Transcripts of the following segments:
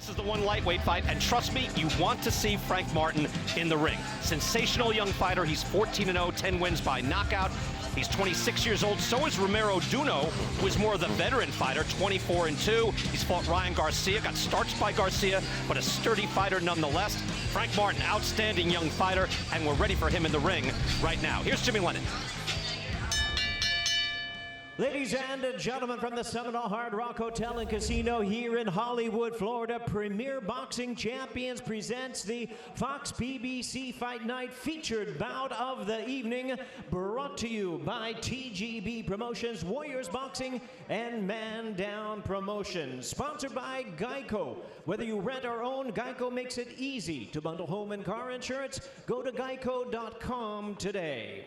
This is the one lightweight fight, and trust me, you want to see Frank Martin in the ring. Sensational young fighter. He's 14-0, 10 wins by knockout. He's 26 years old. So is Romero Duno, who is more of the veteran fighter, 24-2. He's fought Ryan Garcia, got starched by Garcia, but a sturdy fighter nonetheless. Frank Martin, outstanding young fighter, and we're ready for him in the ring right now. Here's Jimmy Lennon. Ladies and gentlemen, from the Seminole Hard Rock Hotel and Casino here in Hollywood, Florida, Premier Boxing Champions presents the Fox PBC Fight Night featured bout of the evening, brought to you by TGB Promotions, Warriors Boxing, and Man Down Promotions. Sponsored by Geico. Whether you rent or own, Geico makes it easy to bundle home and car insurance. Go to geico.com today.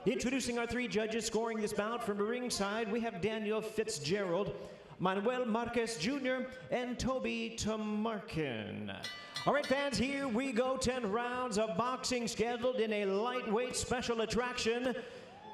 Introducing our three judges scoring this bout from ringside, we have Daniel Fitzgerald, Manuel Marquez Jr., and Toby Tamarkin. All right, fans, here we go. 10 rounds of boxing scheduled in a lightweight special attraction.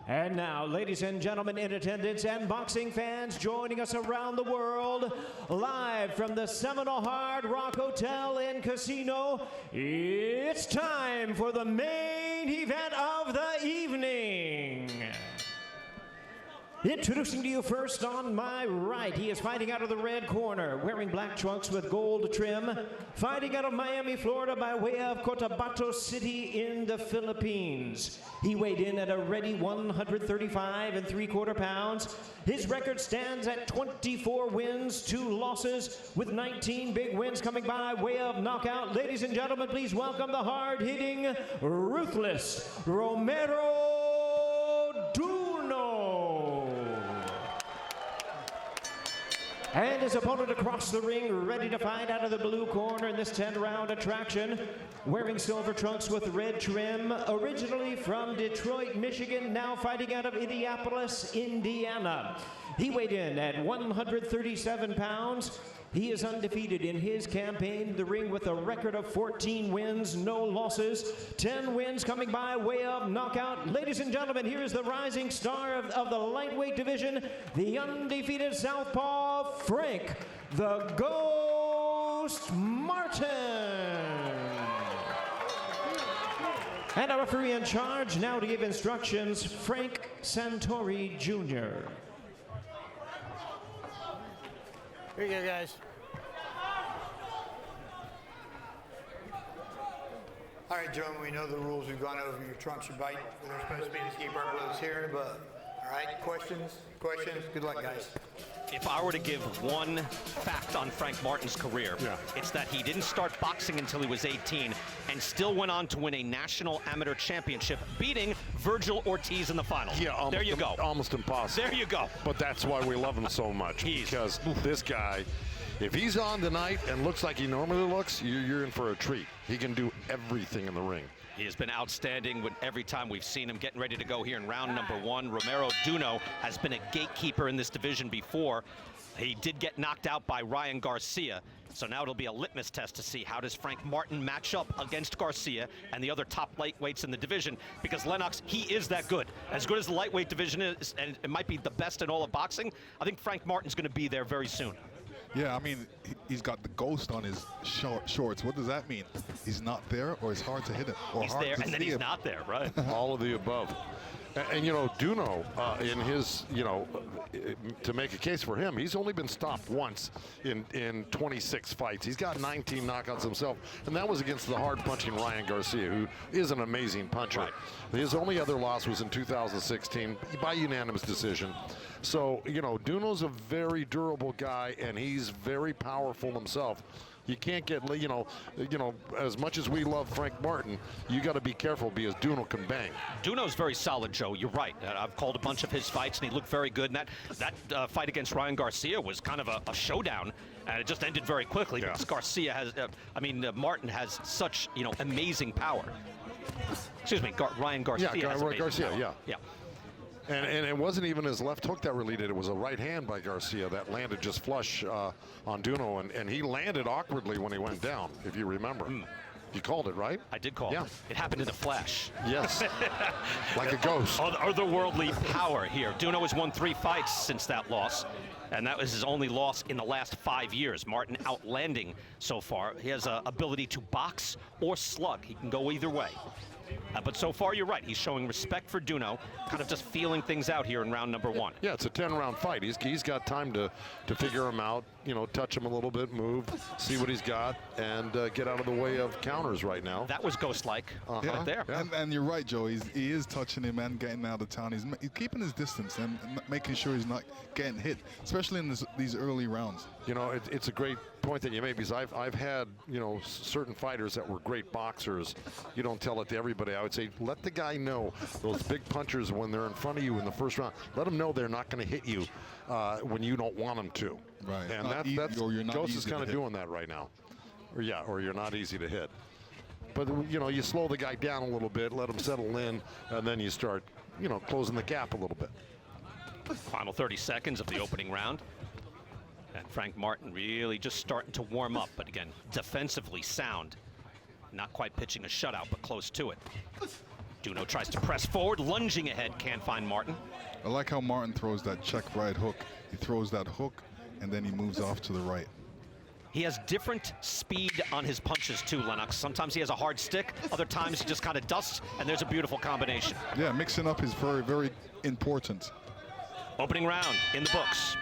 And now, ladies and gentlemen in attendance and boxing fans joining us around the world, live from the Seminole Hard Rock Hotel and Casino, it's time for the main event of the evening. Introducing to you first on my right, he is fighting out of the red corner, wearing black trunks with gold trim, fighting out of Miami, Florida by way of Cotabato City in the Philippines. He weighed in at a ready 135 3/4 pounds. His record stands at 24 wins, 2 losses, with 19 big wins coming by way of knockout. Ladies and gentlemen, please welcome the hard-hitting, ruthless Romero Duno. And his opponent across the ring, ready to fight out of the blue corner in this 10-round attraction, wearing silver trunks with red trim, originally from Detroit, Michigan, now fighting out of Indianapolis, Indiana. He weighed in at 137 pounds. He is undefeated in his campaign, the ring with a record of 14 wins, no losses, 10 wins coming by way of knockout. Ladies and gentlemen, here is the rising star of the lightweight division, the undefeated southpaw, Frank the Ghost Martin. And our referee in charge now to give instructions, Frank Santori Jr. Here you go, guys. All right, gentlemen, we know the rules. We've gone over your trunks, your bite. We're supposed to be to keep our blows here and above. All right, questions? Questions? Good luck, guys. If I were to give one fact on Frank Martin's career, it's that he didn't start boxing until he was 18 and still went on to win a national amateur championship, beating Virgil Ortiz in the final. Yeah, there you go. Almost impossible. There you go. But that's why we love him so much. Because this guy, if he's on tonight and looks like he normally looks, you're in for a treat. He can do everything in the ring. He has been outstanding every time we've seen him getting ready to go here in round number 1. Romero Duno has been a gatekeeper in this division before. He did get knocked out by Ryan Garcia, so now it'll be a litmus test to see how does Frank Martin match up against Garcia and the other top lightweights in the division, because Lennox, he is that good. As good as the lightweight division is, and it might be the best in all of boxing, I think Frank Martin's going to be there very soon. Yeah, I mean, he's got the ghost on his shorts. What does that mean? He's not there, or it's hard to hit him? Or he's there, and then he's not there, right? All of the above. And you know, Duno, in his, to make a case for him, he's only been stopped once in 26 fights. He's got 19 knockouts himself, and that was against the hard-punching Ryan Garcia, who is an amazing puncher. Right. His only other loss was in 2016 by unanimous decision. So, Duno's a very durable guy, and he's very powerful himself. You can't get, as much as we love Frank Martin, you got to be careful because Duno can bang. Duno's very solid, Joe. You're right. I've called a bunch of his fights, and he looked very good. And that fight against Ryan Garcia was kind of a showdown, and it just ended very quickly because Garcia has, Martin has such, amazing power. Excuse me, Ryan Garcia. Yeah, Garcia, power. Yeah. And it wasn't even his left hook that really did it. It was a right hand by Garcia that landed just flush on Duno, and he landed awkwardly when he went down, if you remember. You called it, right? I did call Yeah. it. It happened in a flash. Yes. Like a ghost. Otherworldly power here. Duno has won 3 fights since that loss, and that was his only loss in the last 5 years. Martin outlanding so far. He has an ability to box or slug. He can go either way. But so far, you're right. He's showing respect for Duno, kind of just feeling things out here in round number 1. Yeah, it's a 10-round fight. He's got time to figure him out, you know, touch him a little bit, move, see what he's got, and get out of the way of counters right now. That was ghost-like right there. Yeah. And you're right, Joe. He is touching him and getting out of town. He's keeping his distance and making sure he's not getting hit, especially in these early rounds. You know, it's a great point that you made, because I've had, you know, certain fighters that were great boxers. You don't tell it to everybody. I would say let the guy know, those big punchers, when they're in front of you in the first round, let them know they're not going to hit you when you don't want them to. Right. And Ghost is kind of doing that right now. Or you're not easy to hit. But, you know, you slow the guy down a little bit, let him settle in, and then you start, you know, closing the gap a little bit. Final 30 seconds of the opening round. And Frank Martin really just starting to warm up, but again, defensively sound. Not quite pitching a shutout, but close to it. Duno tries to press forward, lunging ahead, can't find Martin. I like how Martin throws that check right hook. He throws that hook, and then he moves off to the right. He has different speed on his punches too, Lennox. Sometimes he has a hard stick, other times he just kind of dusts, and there's a beautiful combination. Yeah, mixing up is very, very important. Opening round in the books.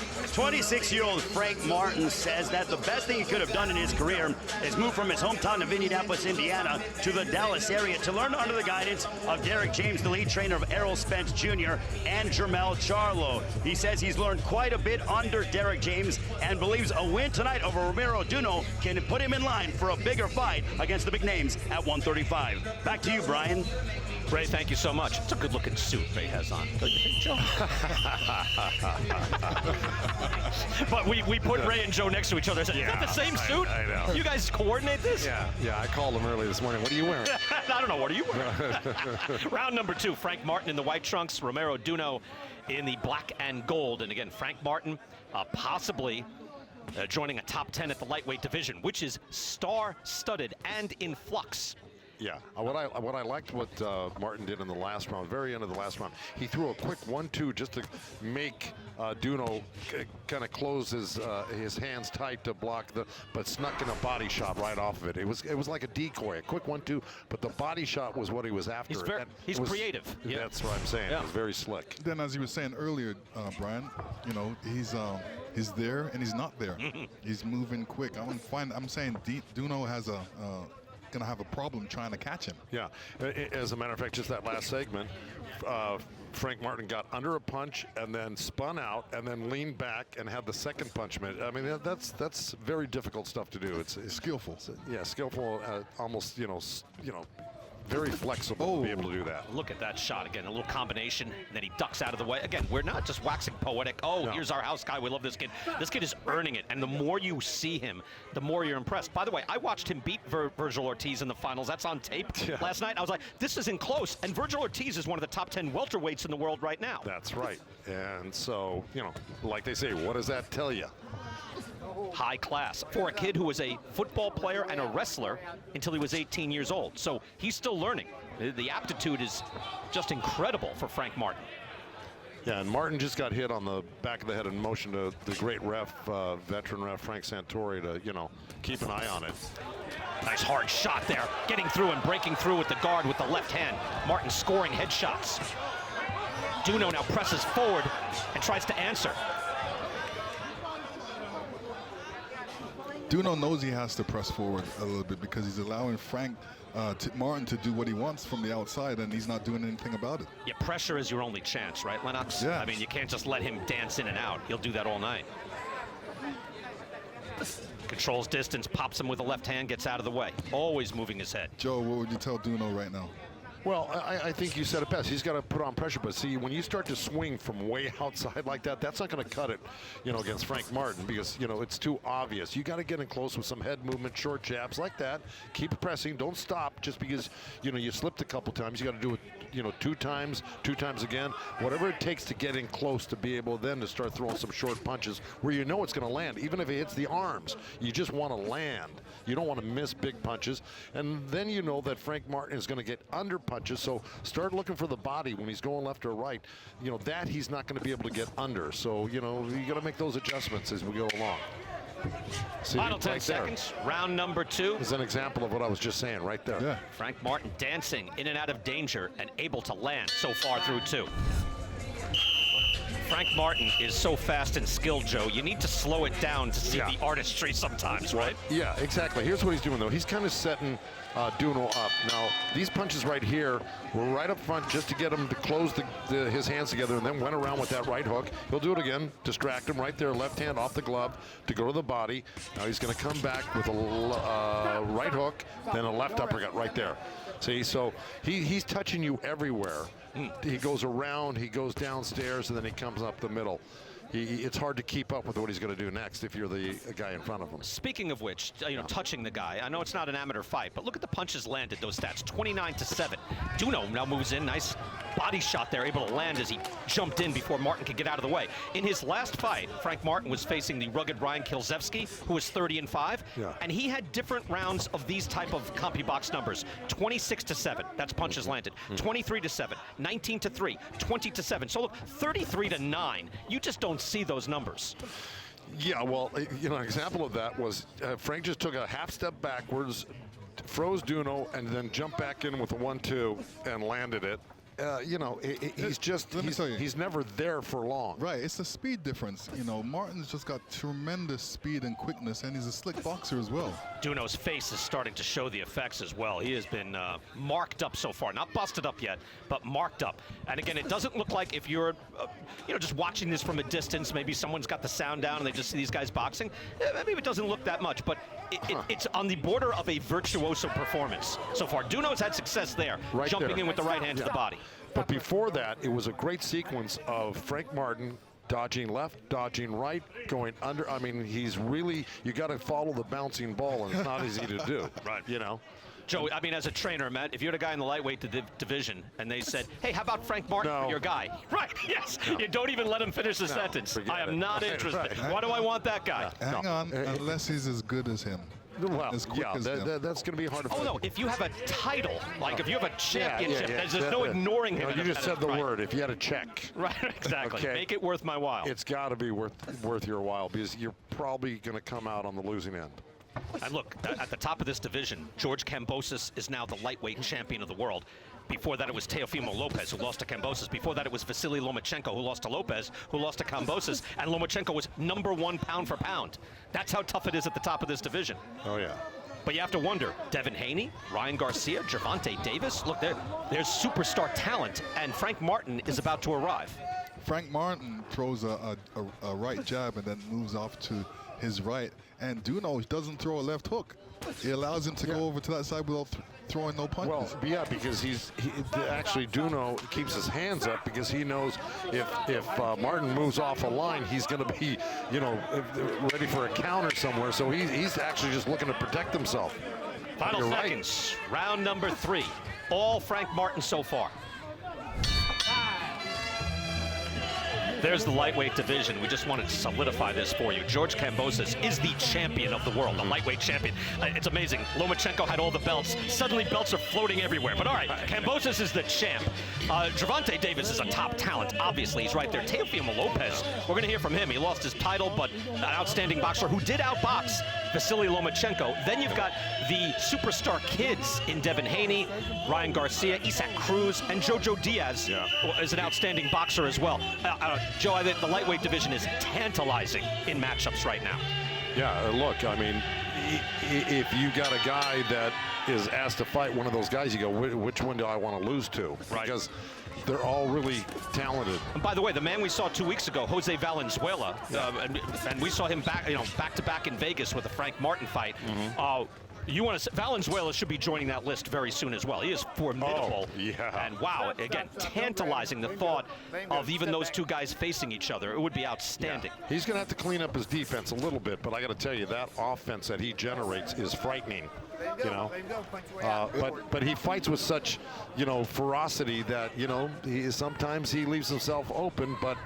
26-year-old Frank Martin says that the best thing he could have done in his career is move from his hometown of Indianapolis, Indiana, to the Dallas area to learn under the guidance of Derek James, the lead trainer of Errol Spence Jr. and Jermell Charlo. He says he's learned quite a bit under Derek James and believes a win tonight over Romero Duno can put him in line for a bigger fight against the big names at 135. Back to you, Brian. Ray, thank you so much. It's a good-looking suit Ray has on. Don't you think, Joe? But we put Ray and Joe next to each other and said, is that the same suit? I know. You guys coordinate this? Yeah, I called him early this morning. What are you wearing? I don't know. What are you wearing? Round number 2, Frank Martin in the white trunks, Romero Duno in the black and gold. And again, Frank Martin possibly joining a top 10 at the lightweight division, which is star-studded and in flux. Yeah, what I liked what Martin did in the last round, very end of the last round, he threw a quick 1-2 just to make Duno kind of close his hands tight to block but snuck in a body shot right off of it. It was like a decoy, a quick 1-2, but the body shot was what he was after. He's creative. Yeah. That's what I'm saying. Yeah. It was very slick. Then, as you were saying earlier, Brian, you know, he's there and he's not there. He's moving quick. I'm saying Duno has gonna have a problem trying to catch him. Yeah, as a matter of fact, just that last segment, Frank Martin got under a punch and then spun out and then leaned back and had the second punch. I mean, that's very difficult stuff to do. It's Skillful. Yeah, skillful. Almost, you know, very flexible to be able to do that. Look at that shot again, a little combination, and then he ducks out of the way. Again, we're not just waxing poetic. No. Here's our house guy. We love this kid. This kid is earning it, and the more you see him, the more you're impressed. By the way, I watched him beat Virgil Ortiz in the finals. That's on tape last night. I was like, this isn't close. And Virgil Ortiz is one of the top 10 welterweights in the world right now. That's right. And so, you know, like they say, what does that tell you? High class for a kid who was a football player and a wrestler until he was 18 years old. So he's still learning. The aptitude is just incredible for Frank Martin. Yeah, and Martin just got hit on the back of the head and motioned to the great ref, veteran ref Frank Santori to, you know, keep an eye on it. Nice hard shot there, getting through and breaking through with the guard with the left hand. Martin scoring headshots. Duno now presses forward and tries to answer. Duno knows he has to press forward a little bit because he's allowing Frank Martin to do what he wants from the outside, and he's not doing anything about it. Yeah, pressure is your only chance, right, Lennox? Yeah. I mean, you can't just let him dance in and out. He'll do that all night. Controls distance, pops him with the left hand, gets out of the way. Always moving his head. Joe, what would you tell Duno right now? Well, I think you said it best. He's got to put on pressure. But see, when you start to swing from way outside like that, that's not going to cut it, against Frank Martin because, it's too obvious. You got to get in close with some head movement, short jabs like that. Keep pressing. Don't stop just because, you slipped a couple times. You got to do it, 2 times again. Whatever it takes to get in close to be able then to start throwing some short punches where it's going to land. Even if it hits the arms, you just want to land. You don't want to miss big punches. And then you know that Frank Martin is going to get under punches, so start looking for the body when he's going left or right. That he's not going to be able to get under. So, you got to make those adjustments as we go along. See, Final 10 right seconds. Round number 2. Is an example of what I was just saying right there. Yeah. Frank Martin dancing in and out of danger and able to land so far through 2. Frank Martin is so fast and skilled, Joe. You need to slow it down to see the artistry sometimes, right? Yeah, exactly. Here's what he's doing, though. He's kind of setting Duno up. Now, these punches right here were right up front just to get him to close his hands together and then went around with that right hook. He'll do it again, distract him right there, left hand off the glove to go to the body. Now he's going to come back with a right hook, then a left uppercut right there. See, so he's touching you everywhere. He goes around, he goes downstairs, and then he comes up the middle. It's hard to keep up with what he's going to do next if you're the guy in front of him. Speaking of which, touching the guy, I know it's not an amateur fight, but look at the punches landed, those stats, 29-7. Duno now moves in, nice body shot there, able to land as he jumped in before Martin could get out of the way. In his last fight, Frank Martin was facing the rugged Ryan Kilzewski, who was 30-5, and he had different rounds of these type of CompuBox numbers. 26-7, that's punches landed. 23-7, 19-3, 20-7. So look, 33-9. You just don't see those numbers. Yeah, well, an example of that was Frank just took a half step backwards, froze Duno, and then jumped back in with a 1-2 and landed it. He's never there for long. Right, it's a speed difference. Martin's just got tremendous speed and quickness, and he's a slick boxer as well. Duno's face is starting to show the effects as well. He has been marked up so far. Not busted up yet, but marked up. And again, it doesn't look like if you're, just watching this from a distance, maybe someone's got the sound down and they just see these guys boxing. Maybe it doesn't look that much, but it's on the border of a virtuoso performance so far. Duno's had success there, jumping in with the right hand to the body. But before that, it was a great sequence of Frank Martin dodging left, dodging right, going under. I mean, he's really, you got to follow the bouncing ball, and it's not easy to do. Right. Joe, I mean, as a trainer, Matt, if you're the guy in the lightweight division and they said, hey, how about Frank Martin for your guy? Right, yes. No. You don't even let him finish the sentence. I am not interested. Right. Why do I want that guy? Hang on, unless he's as good as him. Well, that's going to be hard to find. Oh, no, if you have a title, like if you have a championship, there's no ignoring him. You just said the word, if you had a check. Right, exactly. Okay. Make it worth my while. It's got to be worth your while because you're probably going to come out on the losing end. And look, at the top of this division, George Kambosos is now the lightweight champion of the world. Before that, it was Teofimo Lopez, who lost to Kambosos. Before that, it was Vasily Lomachenko, who lost to Lopez, who lost to Kambosos. And Lomachenko was #1 pound for pound. That's how tough it is at the top of this division. Oh, yeah. But you have to wonder, Devin Haney, Ryan Garcia, Gervonta Davis, look, there's superstar talent, and Frank Martin is about to arrive. Frank Martin throws a right jab and then moves off to his right, and Duno doesn't throw a left hook. He allows him to go over to that side without throwing no punches. Well, yeah, because actually Duno keeps his hands up because he knows if Martin moves off a line, he's going to be, ready for a counter somewhere. So he's actually just looking to protect himself. Final seconds, round number 3. All Frank Martin so far. There's the lightweight division. We just wanted to solidify this for you. George Kambosos is the champion of the world, the lightweight champion. It's amazing. Lomachenko had all the belts. Suddenly belts are floating everywhere. But all right, Kambosos is the champ. Gervonta Davis is a top talent. Obviously, he's right there. Teofimo Lopez, we're going to hear from him. He lost his title, but an outstanding boxer who did outbox Vasily Lomachenko. Then you've got the superstar kids in Devin Haney, Ryan Garcia, Isaac Cruz, and Jojo Diaz is an outstanding boxer as well. Joe, I think the lightweight division is tantalizing in matchups right now. Yeah, look, I mean, if you got a guy that is asked to fight one of those guys, you go, which one do I want to lose to? Right. Because they're all really talented. And by the way, the man we saw 2 weeks ago, Jose Valenzuela, and we saw him back to back in Vegas with a Frank Martin fight. You want to Valenzuela should be joining that list very soon as well. He is formidable. Oh, yeah. And wow, again, tantalizing the thought of even those two guys facing each other. It would be outstanding. Yeah. He's going to have to clean up his defense a little bit, but I got to tell you, that offense that he generates is frightening. You know, but he fights with such, you know, ferocity that, you know, sometimes he leaves himself open, but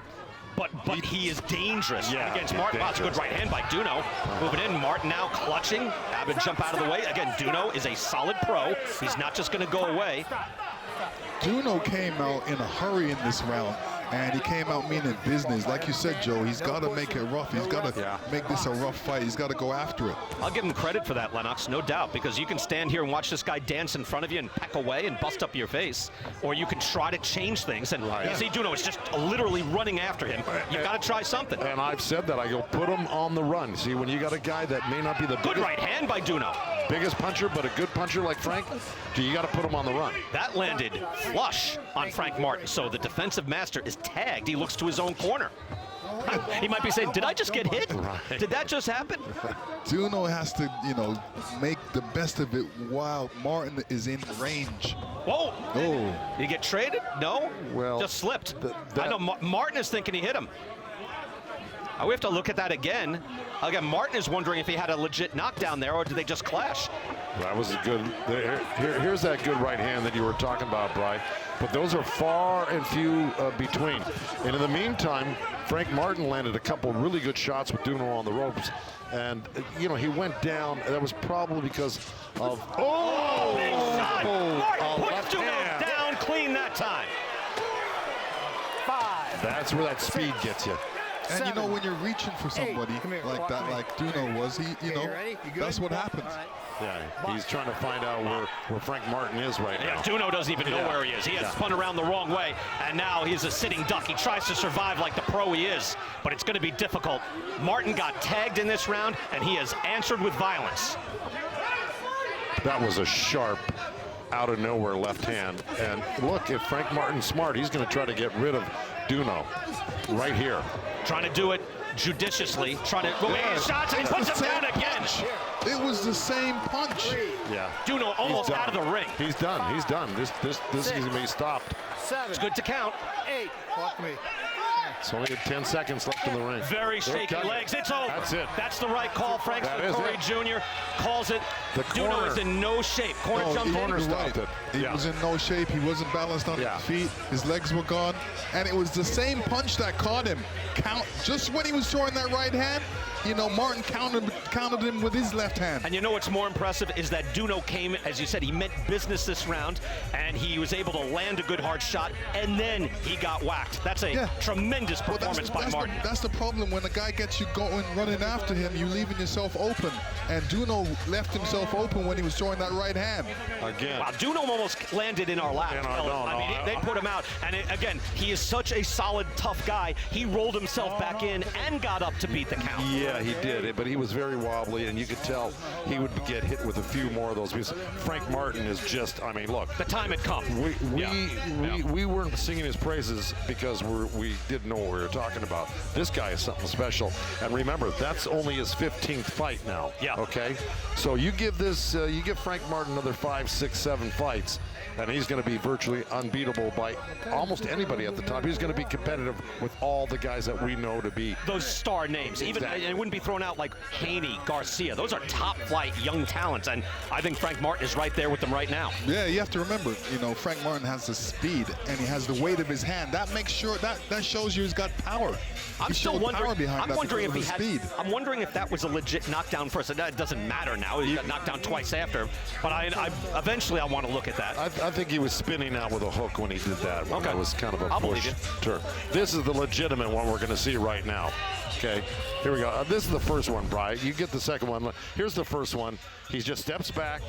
he is dangerous. Yeah, against he's Martin. Wow, it's a good dangerous. right hand by Duno. Moving in, Martin now clutching. Abbott jump out of the way. Again, Duno is a solid pro. He's not just going to go away. Duno came out in a hurry in this round, and he came out meaning business. Like you said, Joe, he's got to make it rough. He's got to make this a rough fight. He's got to go after it. I'll give him credit for that, Lennox, no doubt, because you can stand here and watch this guy dance in front of you and peck away and bust up your face, or you can try to change things. And you see Duno is just literally running after him. You've got to try something. And I've said that. I go, put him on the run. See, when you got a guy that may not be the Good right hand by Duno. biggest puncher, but a good puncher like Frank, you got to put him on the run. That landed flush on Frank Martin, so the defensive master is tagged. He looks to his own corner. He might be saying, did I just get hit? Right. Did that just happen? Duno has to, you know, make the best of it while Martin is in range. Whoa! Oh. You get traded? No? Well, just slipped. I know Martin is thinking he hit him. We have to look at that again. Again, Martin is wondering if he had a legit knockdown there, or did they just clash? That was a good. Here's that good right hand that you were talking about, Bri. But those are far and few between. And in the meantime, Frank Martin landed a couple really good shots with Duno on the ropes. And, you know, he went down. That was probably because of. Big shot! Martin puts left Duno hand. down clean that time. 5. That's where that speed gets you. And you know, when you're reaching for somebody like that, like Duno was, you know, that's what happens. Yeah, he's trying to find out where Frank Martin is right now. Yeah, Duno doesn't even know where he is. He has spun around the wrong way, and now he's a sitting duck. He tries to survive like the pro he is, but it's going to be difficult. Martin got tagged in this round, and he has answered with violence. That was a sharp, out of nowhere left hand. And look, if Frank Martin's smart, he's going to try to get rid of Duno right here. Trying to do it judiciously, trying to go in shots, and he puts him down again. It was the same punch. Yeah. Duno almost out of the ring. He's done. He's done. This is going to be stopped. 7. It's good to count. 8. Walk me. It's only 10 seconds left in the ring. Very shaky legs. It's over. That's it. That's the right call. Frank That is Corey it. Jr. calls it. The Duno corner. is in no shape. Corner jumped in. corner stopped it. He Yeah. was in no shape. He wasn't balanced on his feet. His legs were gone. And it was the same punch that caught him. Just when he was throwing that right hand, you know, Martin countered him with his left hand. And you know what's more impressive is that Duno came, as you said, he meant business this round, and he was able to land a good hard shot, and then he got whacked. That's a tremendous performance by Martin. That's the problem. When a guy gets you going, running after him, you're leaving yourself open. And Duno left himself open when he was throwing that right hand. Again. Wow, Duno almost landed in our lap. They put him out. And again, he is such a solid, tough guy. He rolled himself back in and got up to beat the count. Yeah, he did, but he was very wobbly, and you could tell he would get hit with a few more of those. Because Frank Martin is just, I mean, look. The time had come. We weren't singing his praises because we didn't know what we were talking about. This guy is something special. And remember, that's only his 15th fight now. Yeah. Okay? So you give Frank Martin another 5, 6, 7 fights, and he's going to be virtually unbeatable by almost anybody at the top. He's going to be competitive with all the guys that we know to be those star names. Even it wouldn't be thrown out like Haney, Garcia. Those are top flight young talents, and I think Frank Martin is right there with them right now. Yeah, you have to remember, you know, Frank Martin has the speed and he has the weight of his hand. That makes sure that shows you he's got power. I'm still wondering. I'm wondering if he had. Speed. I'm wondering if that was a legit knockdown first. It doesn't matter now. He got knocked down twice after. But I eventually I want to look at that. I think he was spinning out with a hook when he did that. Okay. It was kind of a I'll push believe you. turn. This is the legitimate one we're going to see right now. Okay, here we go. This is the first one, Bri. You get the second one. Here's the first one. He just steps back,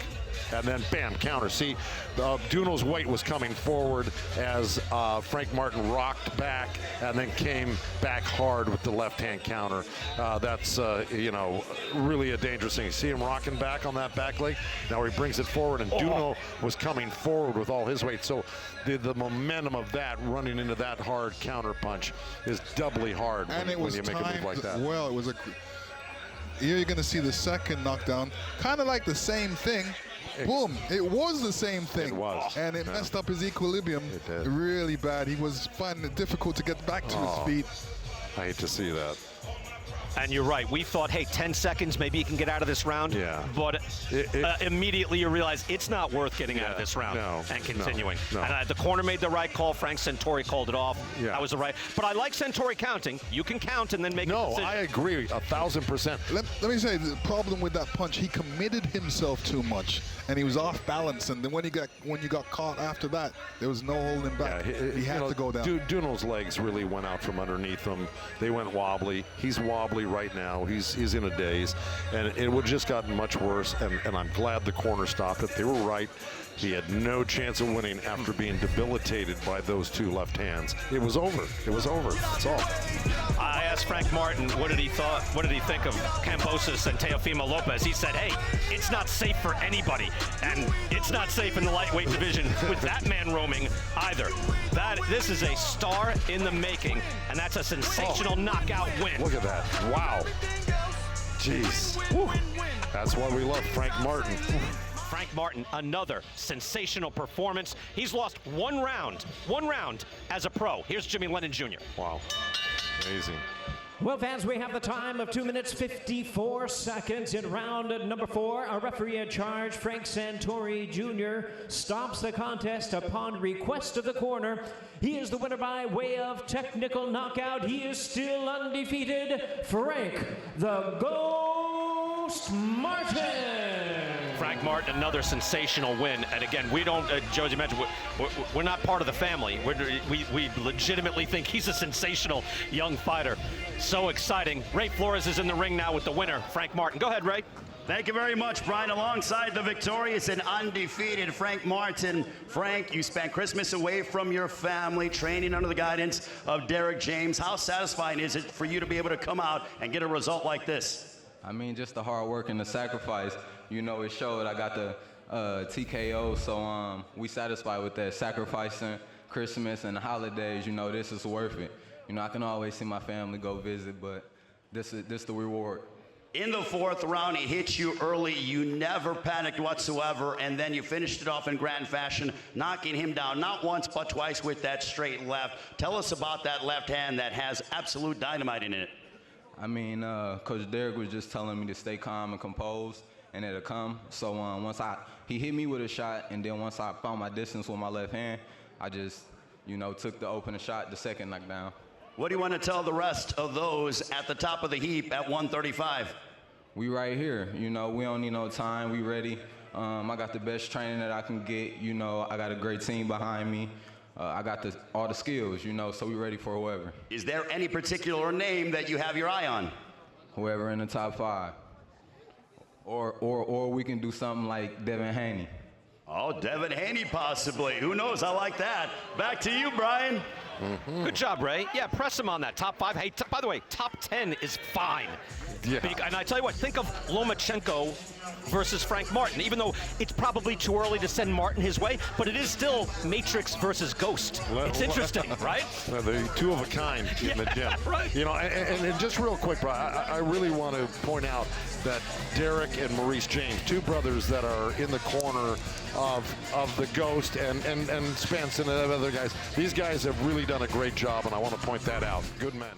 and then bam, counter. See, Duno's weight was coming forward as Frank Martin rocked back and then came back hard with the left-hand counter. That's, you know, really a dangerous thing. You see him rocking back on that back leg? Now he brings it forward, and Duno was coming forward with all his weight. So the momentum of that running into that hard counter punch is doubly hard And when it was you make a move timed like that. well. It was here you're going to see the second knockdown, kind of like the same thing. Boom, it was the same thing. It was. And it messed up his equilibrium really bad. He was finding it difficult to get back to his feet. I hate to see that. And you're right. We thought, hey, 10 seconds, maybe he can get out of this round. Yeah. But immediately you realize it's not worth getting out of this round and continuing. No. And the corner made the right call. Frank Santori called it off. Yeah. That was the right. But I like Santori counting. You can count and then make a decision. No, I agree 1,000%. Let me say, the problem with that punch, he committed himself too much, and he was off balance. And then when you got caught after that, there was no holding back. Yeah, he had to go down. Duno's legs really went out from underneath him. They went wobbly. He's wobbly right now. He's in a daze, and it would have just gotten much worse. And I'm glad the corner stopped it. They were right. He had no chance of winning after being debilitated by those two left hands. It was over. It was over. That's all. I asked Frank Martin what did he think of Kambosos and Teofimo Lopez. He said, hey, it's not safe for anybody, and it's not safe in the lightweight division with that man roaming either. This is a star in the making, and that's a sensational knockout win. Look at that. Wow. Jeez. Whew. That's why we love Frank Martin. Frank Martin, another sensational performance. He's lost one round as a pro. Here's Jimmy Lennon Jr. Wow. Amazing. Well, fans, we have the time of 2 minutes 54 seconds in round number 4. Our referee in charge, Frank Santori Jr., stops the contest upon request of the corner. He is the winner by way of technical knockout. He is still undefeated, Frank the Ghost Martin. Frank Martin, another sensational win. And again, we don't, Josie mentioned, we're not part of the family. We legitimately think he's a sensational young fighter. So exciting. Ray Flores is in the ring now with the winner, Frank Martin. Go ahead, Ray. Thank you very much, Brian. Alongside the victorious and undefeated Frank Martin. Frank, you spent Christmas away from your family, training under the guidance of Derek James. How satisfying is it for you to be able to come out and get a result like this? I mean, just the hard work and the sacrifice. You know, it showed. I got the TKO, so we satisfied with that. Sacrificing Christmas and the holidays, you know, this is worth it. You know, I can always see my family go visit, but this is the reward. In the 4th round, he hit you early. You never panicked whatsoever, and then you finished it off in grand fashion, knocking him down not once but twice with that straight left. Tell us about that left hand that has absolute dynamite in it. I mean, Coach Derek was just telling me to stay calm and composed, and it'll come. So once he hit me with a shot, and then once I found my distance with my left hand, I just, you know, took the opening shot, the second knockdown. What do you want to tell the rest of those at the top of the heap at 135? We right here. You know, we don't need no time. We ready. I got the best training that I can get. You know, I got a great team behind me. I got all the skills, you know, so we ready for whoever. Is there any particular name that you have your eye on? Whoever in the top 5. Or we can do something like Devin Haney. Oh, Devin Haney possibly. Who knows? I like that. Back to you, Brian. Mm-hmm. Good job, Ray. Yeah, press him on that top 5. Hey, by the way, top 10 is fine. Yeah. And I tell you what, think of Lomachenko versus Frank Martin, even though it's probably too early to send Martin his way, but it is still Matrix versus Ghost. It's interesting, right? Well, they're two of a kind in the gym. Right. You know, and just real quick, bro, I really want to point out that Derek and Maurice James, two brothers that are in the corner of the Ghost and Spence and the other guys, these guys have really done a great job, and I want to point that out. Good men.